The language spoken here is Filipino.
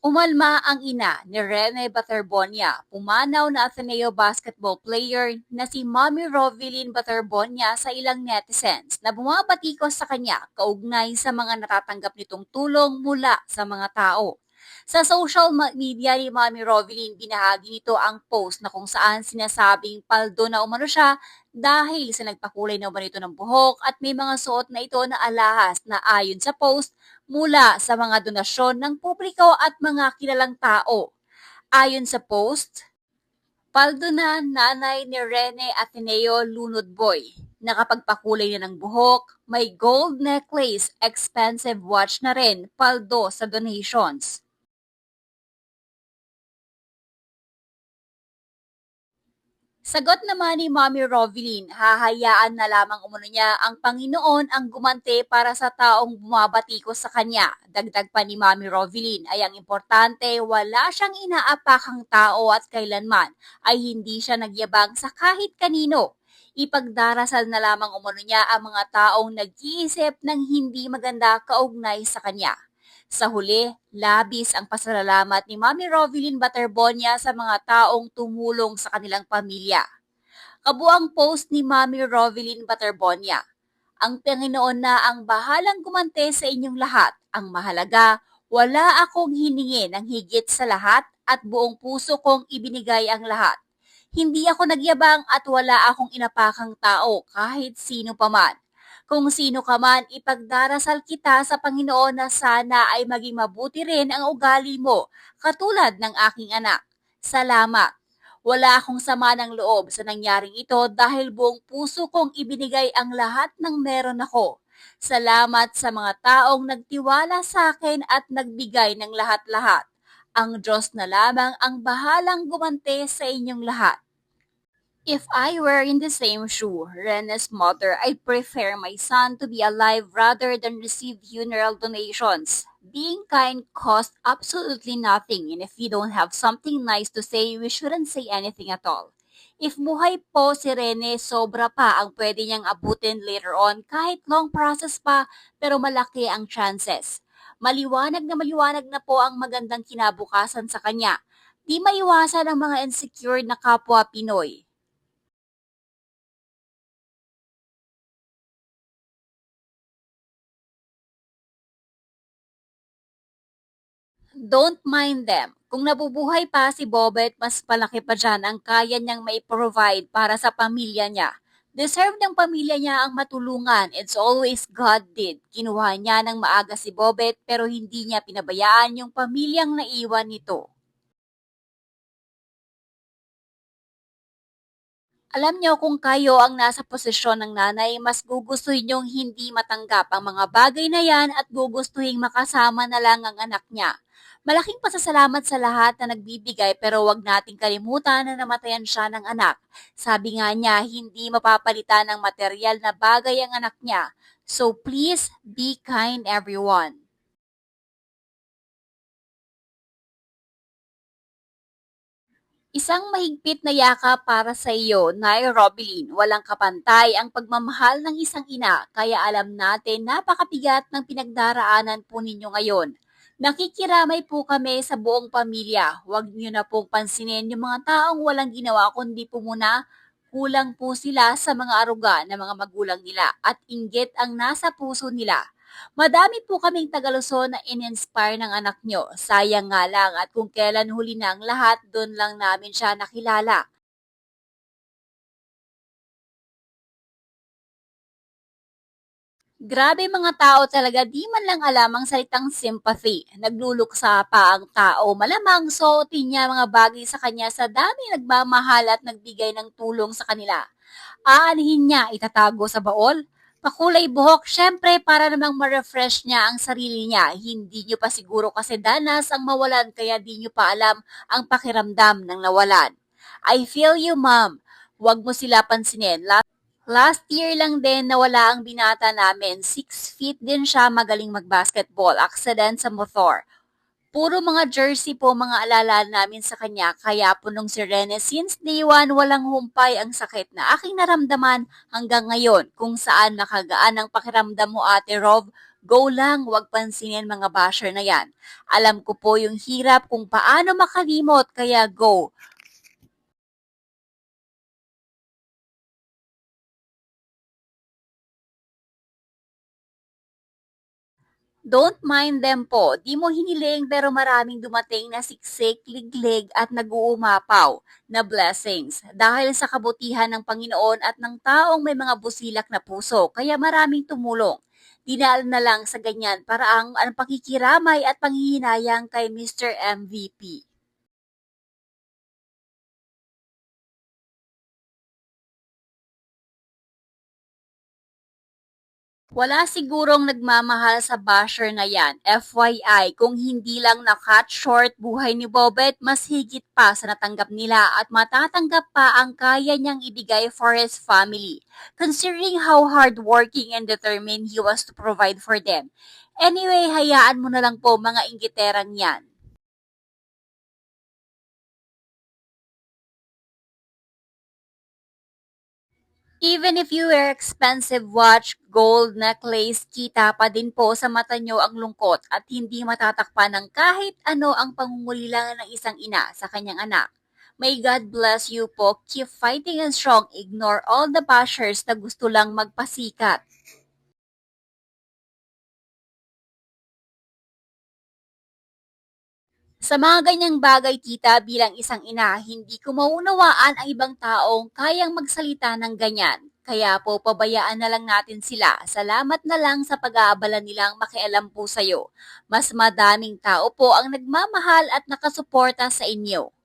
Umalma ang ina ni Rene Baterbonia, pumanaw na Ateneo basketball player na si Mommy Rovelyn Baterbonia sa ilang netizens na bumabatikos sa kanya kaugnay sa mga natatanggap nitong tulong mula sa mga tao. Sa social media ni Mommy Rovelyn, binahagi nito ang post na kung saan sinasabing paldo na umano siya dahil sa nagpakulay na umano ito ng buhok at may mga suot na ito na alahas na ayon sa post mula sa mga donasyon ng publiko at mga kilalang tao. Ayon sa post, paldo na nanay ni Rene Ateneo Lunodboy. Nakapagpakulay na ng buhok, may gold necklace, expensive watch na rin, paldo sa donations. Sagot naman ni Mommy Rovelyn, hahayaan na lamang umano niya ang Panginoon ang gumante para sa taong bumabatikos sa kanya. Dagdag pa ni Mommy Rovelyn ay ang importante, wala siyang inaapakang tao at kailanman ay hindi siya nagyabang sa kahit kanino. Ipagdarasal na lamang umano niya ang mga taong nag-iisip ng hindi maganda kaugnay sa kanya. Sa huli, labis ang pasasalamat ni Mami Rovelyn Baterbonia sa mga taong tumulong sa kanilang pamilya. Kabuang post ni Mami Rovelyn Baterbonia. Ang Panginoon na ang bahalang gumante sa inyong lahat. Ang mahalaga, wala akong hiningi ng higit sa lahat at buong puso kong ibinigay ang lahat. Hindi ako nagyabang at wala akong inapakang tao kahit sino paman. Kung sino ka man, ipagdarasal kita sa Panginoon na sana ay maging mabuti rin ang ugali mo, katulad ng aking anak. Salamat. Wala akong sama ng loob sa nangyaring ito dahil buong puso kong ibinigay ang lahat ng meron ako. Salamat sa mga taong nagtiwala sa akin at nagbigay ng lahat-lahat. Ang Diyos na lamang ang bahalang gumante sa inyong lahat. If I were in the same shoe, Rene's mother, I'd prefer my son to be alive rather than receive funeral donations. Being kind costs absolutely nothing, and if we don't have something nice to say, we shouldn't say anything at all. If buhay po si Rene, sobra pa ang pwede niyang abutin later on kahit long process pa, pero malaki ang chances. Maliwanag na po ang magandang kinabukasan sa kanya. Di maiwasan ang mga insecure na kapwa Pinoy. Don't mind them. Kung nabubuhay pa si Bobet, mas palaki pa dyan ang kaya niyang mai-provide para sa pamilya niya. Deserve ng pamilya niya ang matulungan. It's always God did. Kinuha niya ng maaga si Bobet pero hindi niya pinabayaan yung pamilyang naiwan nito. Alam niyo kung kayo ang nasa posisyon ng nanay, mas gugustuhin niyong hindi matanggap ang mga bagay na yan at gugustuhin makasama na lang ang anak niya. Malaking pasasalamat sa lahat na nagbibigay pero wag nating kalimutan na namatayan siya ng anak. Sabi nga niya, hindi mapapalitan ng material na bagay ang anak niya. So please, be kind everyone. Isang mahigpit na yakap para sa iyo, Nay Robilin. Walang kapantay ang pagmamahal ng isang ina, kaya alam natin napakabigat ng pinagdaraanan po ninyo ngayon. Nakikiramay po kami sa buong pamilya. Huwag niyo na pong pansinin yung mga taong walang ginawa kundi po muna kulang po sila sa mga aruga ng mga magulang nila at inggit ang nasa puso nila. Madami po kaming Tagaluson na in-inspire ng anak nyo. Sayang nga lang at kung kailan huli na ang lahat, doon lang namin siya nakilala. Grabe mga tao talaga, di man lang alam ang salitang sympathy. Nagluluksa pa ang tao. Malamang suotin niya mga bagay sa kanya sa dami nagmamahal at nagbigay ng tulong sa kanila. Aanhin niya, itatago sa baol? Pakulay buhok, syempre para namang ma-refresh niya ang sarili niya. Hindi niyo pa siguro kasi danas ang mawalan kaya di niyo pa alam ang pakiramdam ng nawalan. I feel you, ma'am. Huwag mo sila pansinin. Last year lang din nawala ang binata namin. 6 feet din siya, magaling mag-basketball. Accident sa motor. Puro mga jersey po mga alala namin sa kanya, kaya po nung si Rene since day one walang humpay ang sakit na aking naramdaman hanggang ngayon kung saan nakagaan ang pakiramdam mo Ate Rov, Go lang, wag pansinin mga basher na yan. Alam ko po yung hirap kung paano makalimot, kaya go. Don't mind them po. Di mo hiniling pero maraming dumating na siksik, liglig at nag-uumapaw na blessings dahil sa kabutihan ng Panginoon at ng taong may mga busilak na puso. Kaya maraming tumulong. Dinaan na lang sa ganyan para ang pakikiramay at panghihinayang kay Mr. MVP. Wala sigurong nagmamahal sa basher na yan. FYI, kung hindi lang na-cut short buhay ni Bobet, mas higit pa sa natanggap nila at matatanggap pa ang kaya niyang ibigay for his family, considering how hardworking and determined he was to provide for them. Anyway, hayaan mo na lang po mga inggiterang yan. Even if you wear expensive watch, gold necklace, kita pa din po sa mata nyo ang lungkot at hindi matatakpan ng kahit ano ang pangungulilangan ng isang ina sa kanyang anak. May God bless you po. Keep fighting and strong. Ignore all the bashers na gusto lang magpasikat. Sa mga ganyang bagay, tita, bilang isang ina, hindi ko maunawaan ang ibang taong kayang magsalita ng ganyan. Kaya po, pabayaan na lang natin sila. Salamat na lang sa pag-aabala nilang makialam po sa'yo. Mas madaming tao po ang nagmamahal at nakasuporta sa inyo.